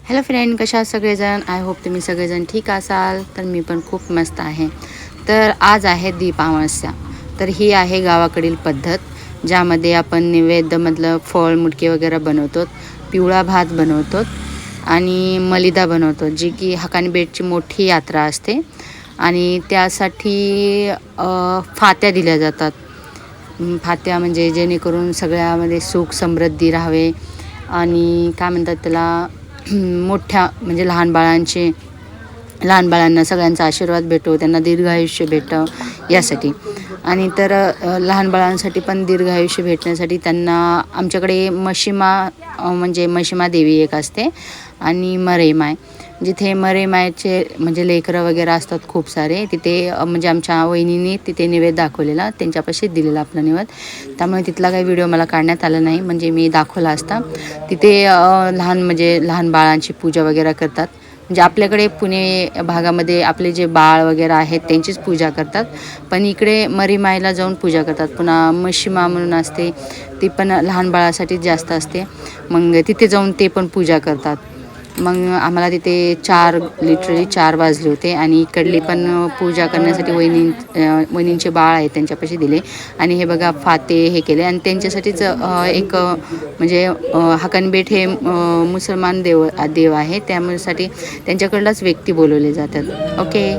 Hello friend, कशा आहात सगळेजण? आय होप तुम्ही सगळेजण ठीक असाल. तर मी पण खूप मस्त आहे. तर आज आहे दीप अमावस्या. तर ही आहे गावाकडील पद्धत, ज्यामध्ये आपण नैवेद्यमधलं फळ मुटके वगैरे बनवतो, पिवळा भात बनवतो आणि मलिदा बनवतो, जी की हकानीबेटची मोठी यात्रा असते. आणि त्यासाठी फात्या दिल्या जातात. फात्या म्हणजे जेणेकरून सगळ्यामध्ये सुख समृद्धी राहावे आणि काय म्हणतात त्याला, मोठ्या म्हणजे लहान बाळांना सगळ्यांचा आशीर्वाद भेटो, त्यांना दीर्घायुष्य भेटो यासाठी. आणि तर लहान बाळांसाठी पण दीर्घायुष्य भेटण्यासाठी त्यांना आमच्याकडे म्हणजे मशिमा देवी एक असते आणि मरेमाय, जिथे मरेमायचे म्हणजे लेकरं वगैरे असतात खूप सारे. तिथे म्हणजे आमच्या वहिनीने तिथे नैवेद्य दाखवलेला, त्यांच्यापाशीच दिलेला आपला नैवेद्य. त्यामुळे तिथला काही व्हिडिओ मला काढण्यात आला नाही, म्हणजे मी दाखवला असता. तिथे लहान बाळांची पूजा वगैरे करतात. म्हणजे आपल्याकडे पुणे भागामध्ये आपले जे बाळ वगैरे आहेत त्यांचीच पूजा करतात, पण इकडे मरीमायला जाऊन पूजा करतात. पुन्हा मशिमा म्हणून असते, ती पण लहान बाळासाठी जास्त असते. मग तिथे जाऊन ते पण पूजा करतात. मग आम्हाला तिथे लिटरली 4 वाजले होते आणि इकडली पण पूजा करण्यासाठी वहिनींचे बाळ आहे त्यांच्यापाशी दिले. आणि हे बघा फाते हे केले आणि त्यांच्यासाठीच एक म्हणजे हकानबेट हे मुसलमान देव आहे, त्यामुळेसाठी त्यांच्याकडलाच व्यक्ती बोलवले जातात. ओके.